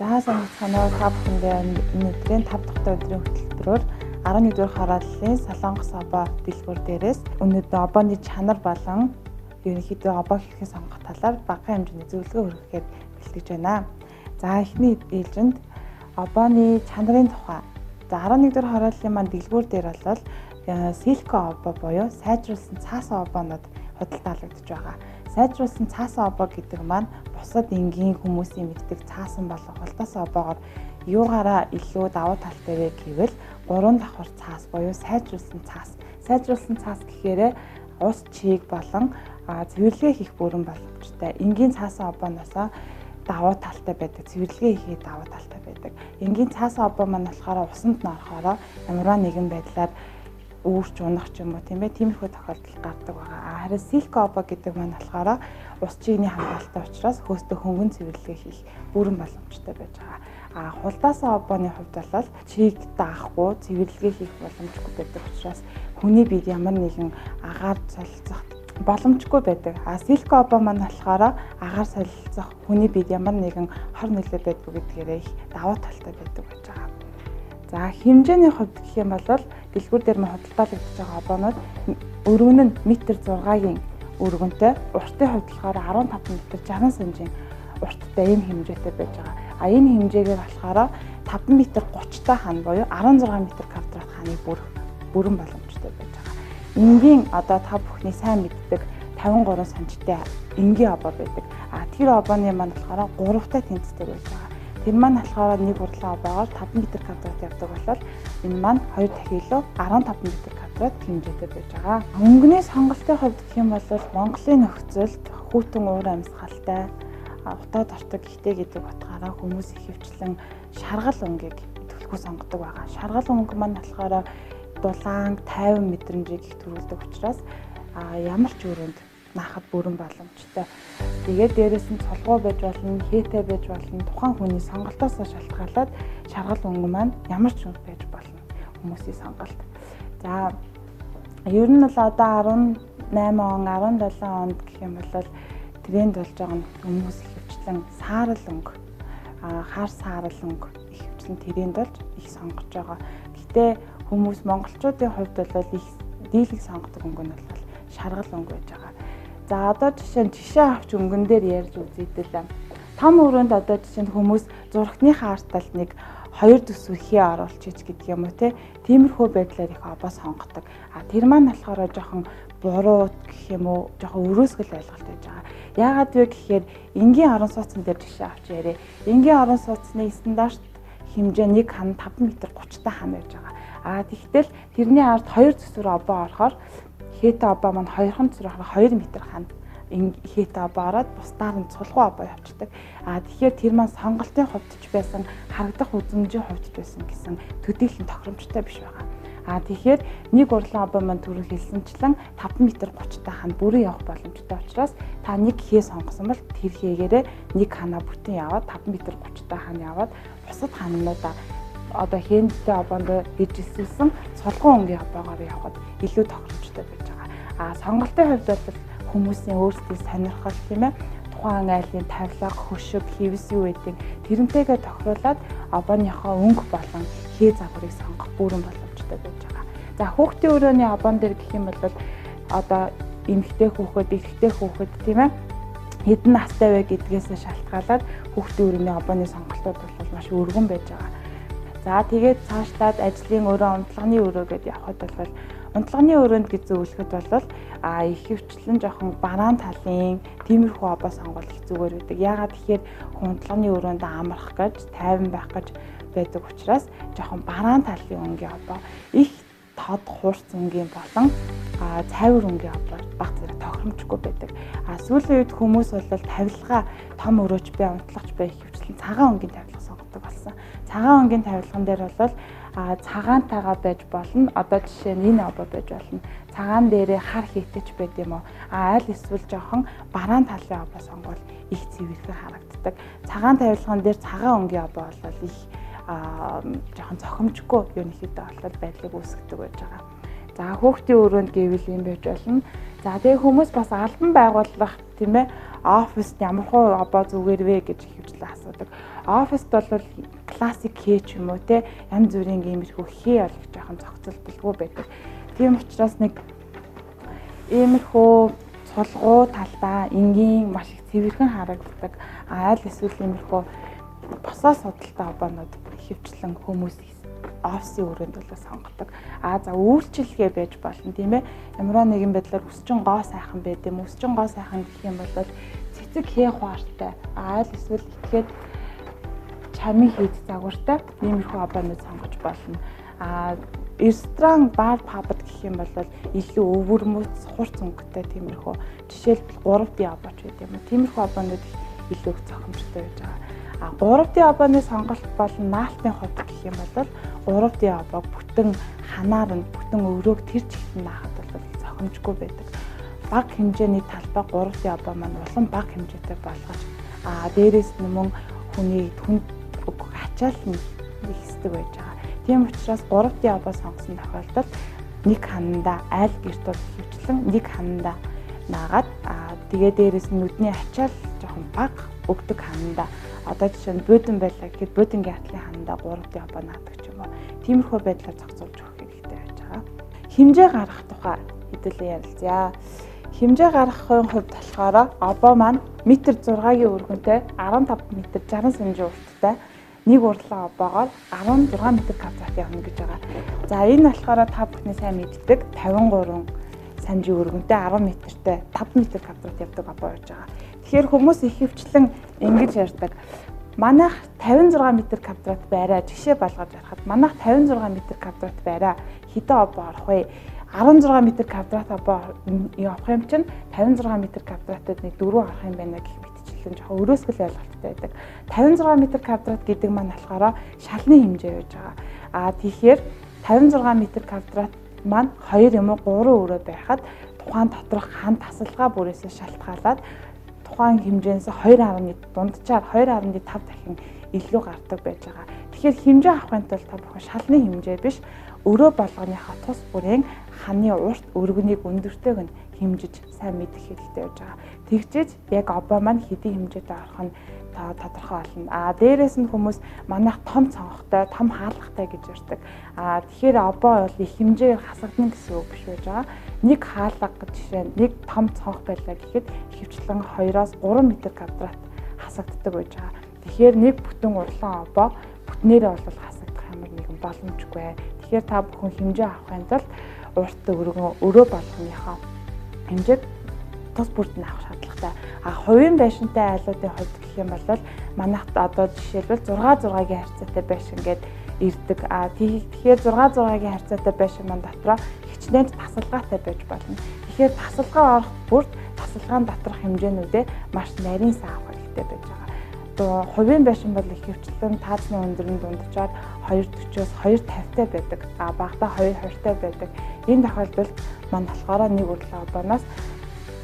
За санацгаанаа та бүхэндээ өнөөдрийн 5 дахь өдрийн хөтөлбөрөөр 11-р хорооллын Солонгос обоо дэлгүүр дээрээс өнөөдөр обооны чанар болон ерөнхийдөө обоо хийхээ сонгох талаар багахан хэмжээний зөвлөгөө хүргэхээр бэлтгэж байна. За эхний ээлжинд обооны чанарын тухай. За 11-р хорооллын маань дэлгүүр дээр бол силко обоо буюу сайжруулсан цаасан обоонууд худалдаалагдж байгаа. Сайжруулсан цаасан обоо гэдэг маань бусад энгийн хүмүүсийн мэддэг цаасан болон хултаасан обоогоор юугаараа илүү давуу талтай вэ гэвэл 3 давхар цаас буюу сайжруулсан цаас. Сайжруулсан цаас гэхээр ус чийг болон цэвэрлэгээ хийх бүрэн боломжтой. Энгийн цаасан обооноос давуу талтай байдаг. Цэвэрлэгээ хийхэд давуу талтай байдаг. Энгийн цаасан обоо маань болохоор усанд норохороо ямарваа нэгэн байдлаар үүрч унах ч юм уу тийм ээ тиймэрхүү тохиолдол гардаг байгаа. Харин силко обоо гэдэг маань болохоор ус чигний хамгаалалтай учраас хөөстөө хөнгөн цэвэрлэгээ хийх бүрэн боломжтой байж байгаа. Хулдаасан обооны хувьд бол чиг даахгүй цэвэрлэгээ хийх боломжгүй байдаг учраас хүний биед ямар нэгэн агаар солилцох боломжгүй байдаг. Силко обоо маань болохоор агаар солилцох хүний биед ямар нэгэн хор нөлөө байдгүй гэдгээрээ их давуу талтай байдаг байж байгаа. За хэмжээний хувьд гэх юм бол дэлгүүр дээр маань худалдаалагдж байгаа обоонууд өргөн нь метр 6-гийн өргөнтэй, уртын хувьд болохоор 15 метр 60 см урттай ийм хэмжээтэй байж байгаа. Энэ хэмжээгээр болохоор 5 метр 30-та хан буюу 16 метр квадрат ханыг бүрэн боломжтой байж байгаа. Энгийн одоо та бүхний сайн мэддэг 53 см-тэй энгийн обоо байдаг. Тэр обооны маань болохоор 3-тай тэнцдэг байж байгаа. Тэр маань болохоор нэг урлаа обоогоор 5 м квадрат явдаг болол энэ маань 2 дахилуу 15 м квадрат хэмжээтэй байж байгаа. Өнгөний сонголтын хувьд гэх юм бол Монголын нөхцөлд хүйтэн уур амьсгалтай утаа дордог ихтэй гэдэг утгаараа хүмүүс ихэвчлэн шаргал өнгийг төлхөө сонгодог байгаа. Шаргал өнгө маань болохоор дулаан 50 мэдрэмжийг их төрүүлдэг учраас ямар ч өрөөнд наахад бүрэн боломжтой. Тэгээд дээрээс нь цолгоо байж болно, хээтэй байж болно. Тухайн хүний сонголтоос шалтгаалаад шаргал өнгө маань ямар ч өнгө байж болно хүмүүсийн сонголт. За ер нь л одоо 18 он, 17 онд гэх юм бол тренд болж байгаа нь хүмүүс ихэвчлэн саарал өнгө, хар саарал өнгө ихэвчлэн тренд болж их сонгож байгаа. Гэтэ хүмүүс монголчуудын хувьд бол их дийлэг сонгодог өнгө нь бол шаргал өнгө байж байгаа. За одоо жишээ авч өнгөн дээр ярьж үзийдэл том өрөөнд одоо жишээнд хүмүүс зурагтныхаа арт талд нэг 2 төсвөрхий оруулж ич гэдэг юм уу тиймэрхүү байдлаар их обоо сонгодог. Тэр маань болохоор жоохон буруу гэх юм уу жоохон өрөөсгөл ойлголт байж байгаа. Яагаад вэ гэхээр энгийн орон сууцн дээр жишээ авч яриа. Энгийн орон сууцны стандарт хэмжээ нэг хан 5 м 30-та хан байж байгаа. Тэгтэл тэрний ард 2 төсвөр обоо орохоор хээтэй обоо маань 2 2 м хан хээтэй обоо ороод бусдаар нь цулгуу обоо явчихдаг. Тэгэхээр тэр маань сонголтын хувьд ч байсан харагдах үзмжийн хувьд ч байсан гэсэн төдийлөн тохиромжтой биш байгаа. Тэгэхээр нэг урлан обоо маань түрүү хэлсэнчлэн 5 м 30-та хан бүрэн явах боломжтой учраас та нэг хээ сонгосон бол тэр хээгээрээ нэг ханаа бүтэн яваад 5 м 30-та хан яваад бусад хануудаа одоо хээтэй обоонд иржилсэн цулгуу өнгийн обоогоор явхад илүү тохиромжтой байж байгаа. Сонголтын хувьд бол хүмүүсийн өөрсдийн сонирхол тийм ээ тухайн айлын тавилга, хөшиг, хэвс юу гэдэг тэрнтэйгээ тохируулаад обооныхоо өнгө болон хээ загварыг сонгох бүрэн боломжтой байж байгаа. За хүүхдийн өрөөний обоон дээр гэх юм бол одоо эмэгтэй хүүхэд, эрэгтэй хүүхэд тийм ээ хэдэн настай вэ гэдгээс шалтгаалаад хүүхдийн өрөөний обооны сонголтууд бол маш өргөн байж байгаа. За тэгээд цаашлаад ажлын өрөө, унтлагын өрөө гэдээ явхад бол унтлагын өрөөнд гэж зөвлөхөд бол ихэвчлэн жоохон бараан талын тиймэрхүү обоо сонгох их зүгээр байдаг. Яагаад тэгэхээр унтлагын өрөөнд амрах гэж, тайван байх гэж байдаг учраас жоохон бараан талын өнгийн обоо их тод хуурц өнгийн болон цайвар өнгийн обоо баг зэрэг тохиромжгүй байдаг. Сүүлийн үед хүмүүс бол тавилга том өрөөч бай, унтлагч бай ихэвчлэн цагаан өнгийн тавилга сонгодог болсон. Цагаан өнгийн тавилган дээр бол цагаантайгаа байж болно. Одоо жишээ нь энэ обоо байж болно. Цагаан дээрээ хар хээтэйч байд юм уу? Аль эсвэл жоохон бараан талын обоо сонгол их цэвэрхэн харагддаг. Цагаан тавилган дээр цагаан өнгийн обоо бол их жоохон зохимжгүй ерөнхийдөө болоод байдлыг үүсгэдэг байж байгаа. За хүүхдийн өрөөнд гэвэл юм байж болно. За тэгээ хүмүүс бас албан байгууллага тийм ээ оффист ямар хуу обоо зүгээр вэ гэж ихэвчлэн асуудаг. Оффист бол классик хээ ч юм уу те янз бүрийн иймэрхүү хээ олох жоохон зохицолтолгүй байдаг. Тийм учраас нэг иймэрхүү цулгуу талдаа энгийн маш их цэвэрхэн харагддаг. Аль эсвэл иймэрхүү босоо судалтай обоонууд ихэвчлэн хүмүүс офисын өрөөнд бол сонгодог. За үйлчилгээ байж болно тийм ээ. Ямар нэгэн байдлаар өсчин гоо сайхан байд юм. Өсчин гоо сайхан гэх юм бол цэцэг хээ хуартай. Аль эсвэл итгэхэд чамын хийд загвартай иймэрхүү обоонууд сонгож болно. Ресторан, бар, пабд гэх юм бол илүү өвөрмөц, хурц өнгөтэй тиймэрхүү. Жишээлбэл 3D обооч гэдэг юм. Тиймэрхүү обоонууд илүү зохимжтой байж байгаа. 3D обооны сонголт болон наалтын хувьд гэх юм бол 3D обоог бүтэн ханаар нь бүтэн өрөөг тэр чигт нь наахад бол зохимжгүй байдаг. Бага хэмжээний талбай 3D обоо маань улам бага хэмжээтэй болгож дээрээс нь мөн хүний түнд ачаал нь ихсдэг байж байгаа. Тийм учраас 3D обоо сонгосон тохиолдолд нэг хананда айл гэрт бол хөвчлэн нэг хананда наагаад тэгээ дээрээс нь нүдний ачаал жоохон бага өгдөг хананда одоо жишээ нь буудан байлаа гэхэд буудангийн атлын хананда 3D обоо наадаг ч юм уу. Тиймэрхүү байдлаар зохицуулж өгөх хэрэгтэй байж байгаа. Хэмжээ гаргах тухай хэдүүлээ ярилцъя. Хэмжээ гаргахын хувьд болохоор обоо маань метр 6-гийн өргөнтэй 15 м 60 см урттай нэг урлаг обоогоор 16 м квадрат явна гэж байгаа. За энэ болохоор та бүхний сайн мэддэг 53 см өргөнтэй 10 м-тэй 5 м квадрат явдаг обоо байж байгаа. Тэгэхээр хүмүүс ихэвчлэн ингэж ярьдаг. Манайх 56 м квадрат байраа жишээ болгож ярихад манайх 56 м квадрат байраа хэдэн обоо орох вэ? 16 м квадрат обоо явах юм чинь 56 м квадратад нэг 4 гарах юм байна гэх мэтчлэн жоохон өрөөсгөл ойлголттой байдаг. 56 м квадрат гэдэг маань болохоор шалны хэмжээ байж байгаа. Тэгэхээр 56 м квадрат маань 2 юм уу 3 өрөө байхад тухайн доторх хан тасалгаа бүрээс шалтгаалаад тухайн хэмжээс 2.1 дунджаар 2.5 дахин илүү гардаг байж байгаа. Тэгэхээр хэмжээ авахын тулд та бүхэн шалны хэмжээ биш өрөө болгоныхаа тус бүрийн ханы урт өргөнийг өндөртэйг нь хэмжиж сайн мэдэх хэрэгтэй байж байгаа. Тэгжиж яг обоо маань хэдийн хэмжээтэй орох нь тодорхой болно. Дээрээс нь хүмүүс манайх том цонхтой, том хаалгатай гэж ярьдаг. Тэгэхээр обоо бол их хэмжээгээр хасагдана гэсэн үг биш байж байгаа. Нэг хаалга жишээ нь нэг том цонх байлаа гэхэд ихэвчлэн 2-3 м квадрат хасагддаг байж байгаа. Тэгэхээр нэг бүтэн урлан обоо бүтнээрээ бол хасагдах ямар нэгэн боломжгүй. Тэгэхээр та бүхэн хэмжээ авахын тулд урт өрөө болгоныхоо хэмжээг тус бүрд нь авах шаардлагатай. Хувийн байшинтай айлуудын хувьд гэх юм бол манайхд одоо жишээлбэл 6-6-гийн харьцаатай байшин гээд ирдэг. Тэгэхээр 6-6-гийн харьцаатай байшин маань дотроо хичнээн тасалгаатай байж болно. Тэгэхээр тасалгаа орох бүрд тасалгаан доторх хэмжээнүүдээ маш нарийн сан авах хэрэгтэй байж байгаа. Хувийн байшин бол их хөвчлэн таацны өндөр нь дунджаар 240-оос 250-тай байдаг. Багада 220-тай байдаг. Энэ тохиолдолд маань болохоор нэг урлаг обооноос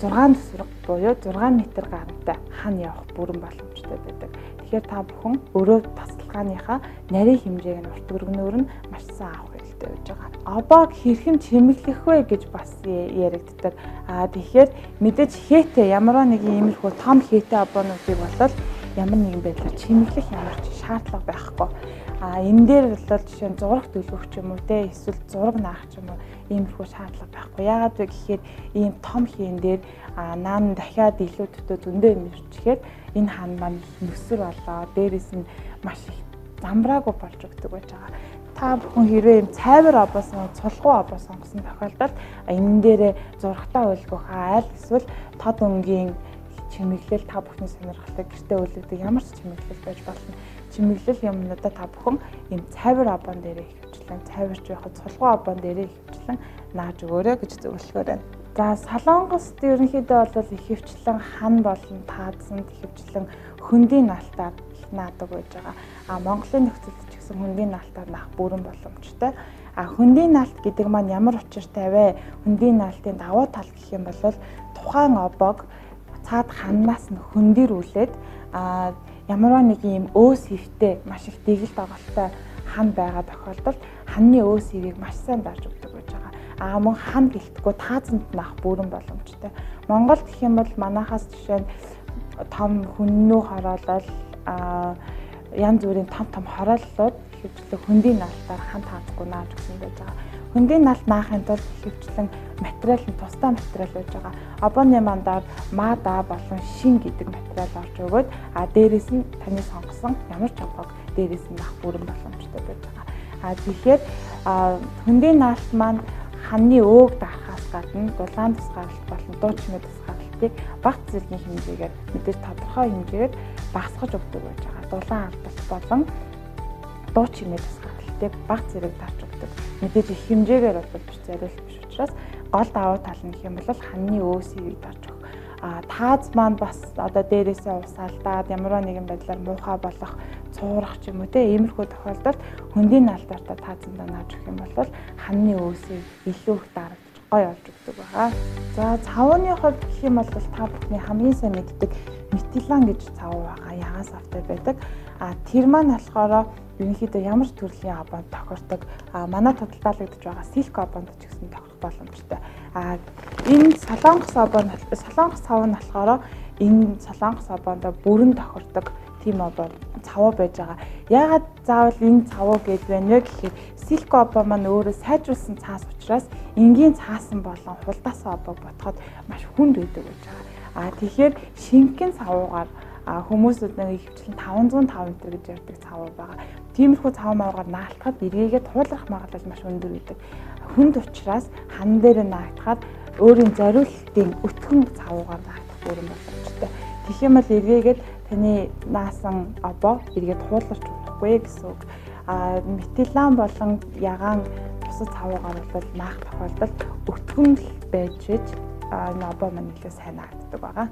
6 тесрэг буюу 6 м гарантай хан явах бүрэн боломжтой байдаг. Тэгэхээр та бүхэн өрөө тасалгааныхаа нарийн хэмжээг нь урт өргөнөөр нь маш сайн авах хэрэгтэй байж байгаа. Обоог хэрхэн чимэглэх вэ гэж бас яригддаг. Тэгэхээр мэдээж хээтэй ямар нэгэн иймэрхүү том хээтэй обоонуудыг болол ямар нэгэн байдлаар чимэглэх ямар ч шаардлага байхгүй. Энэ дээр бол жишээ нь зураг төлөвөх ч юм уу те эсвэл зураг наах ч юм уу иймэрхүү шаардлага байхгүй. Яагаад вэ гэхээр ийм том хээн дээр наан дахиад илүү төтөө зөндөө юм ирчихээр энэ хан маань нүсэр болоо дээрээс нь маш их замбраагүй болж өгдөг байж байгаа. Та бүхэн хэрвээ ийм цайвар обоосон, цулгуу обоо сонгосон тохиолдолд энэ дээрээ зурагтаа үлгөх айл эсвэл тод өнгийн чимэглэл та бүхний сонирхолтой гэртээ үлддэг ямар ч чимэглэл байж болно. Чимэглэл юмнуудаа та бүхэн ийм цайвар обоон дээрээ хөвчлэн, цайварч байхад цулгуу обоон дээрээ хөвчлэн нааж өгөөрэй гэж зөвлөхөөр байна. За Солонгост ерөнхийдөө бол их хөвчлэн хан болон таадсанд хөвчлэн хөндийн наалтаар их наадаг байж байгаа. Монголын нөхцөлд ч гэсэн хөндийн наалтаар наах бүрэн боломжтой. Хөндийн наалт гэдэг маань ямар учиртай вэ? Хөндийн наалтын давуу тал гэх юм бол тухайн обоог цаад ханнаас нь хөндөрүүлээд ямар нэг юм өөс хөвтэй маш их дэгэл доголтой хан байгаа тохиолдолд ханны өөс хөвийг маш сайн дарж өгдөг байж байгаа. мөн хан гэлтгүй таазанд наах бүрэн боломжтой. Монголд гэх юм бол манайхаас жишээ нь том хүннүү хороолол янз бүрийн том хорооллууд ихэвчлэн хөндийн наалтаар хан таазгүй нааж өгсөн байж байгаа. Хөндийн наалт наахын тулд ихэвчлэн материал нь тусдаа материал байж байгаа. Обооны мандаар мада болон шин гэдэг материал орж өгөөд дээрээс нь таны сонгосон ямар ч обоог дээрээс нь наах бүрэн боломжтой байж байгаа. Тэгэхээр хөндийн наалт маань ханы өөг дарахаас гадна дулаан тусгаарлалт болон дуу чимээ тусгаарлалтыг бага зэргийн хэмжээгээр мэдээж тодорхой хэмжээгээр багасгаж өгдөг байж байгаа. Дулаан алдалт болон дуу чимээ тусгаарлалтыг бага зэрэг дарж өгдөг. Мэдээж их хэмжээгээр бол биш зориулт биш учраас гол давуу тал нь гэх юм бол ханы өөсийг дарж өгөх. Тааз маань бас одоо дээрээсээ усаалдаад ямар нэгэн байдлаар муухай болох, цуурах ч юм уу иймэрхүү тохиолдолд хөндийн наалтаараа таазандаа нааж өгөх юм бол ханы өөсийг илүү их дарагдж гоё олж өгдөг байгаа. За цавууны хувьд гэх юм бол та бүхний хамгийн сайн мэддэг метилан гэж цавуу байгаа. Ягаас автай байдаг. Тэр маань болохоор ерөнхийдөө ямар төрлийн обонд тохирдог. Манай тодорхойлогдож байгаа силк обонд ч гэсэн тохирох боломжтой. Энэ солонгос цав нь болохоор энэ солонгос обонд бүрэн тохирдог тийм обоо цавуу байж байгаа. Яагаад заавал энэ цавуу гэж байна вэ гэхээр силк обоо маань өөрөө сайжруулсан цаас учраас энгийн цаасан болон хулдаасан обоог ботход маш хүнд байдаг байж байгаа. Тэгэхээр шингэн цавуугаар хүмүүсүүд нэг ихэвчлэн 505 м гэж ярьдаг цавуу байгаа. Тиймэрхүү цавуу маягаар наалтахад эргээгээ туулах магадлал маш өндөр байдаг. Хүнд учраас хан дээр наагдахад өөрийн зориулалтын өтгөн цавуугаар наагдах бүрэн боломжтой. Тэгэх юм бол эргээгээд таны наасан обоо эргээд тууларч болохгүй гэсэн үг. Метилан болон ягаан бусад цавуугаар бол наах тохиолдолд өтгөн байж энэ обоо маань нэлээд сайн наагддаг байгаа.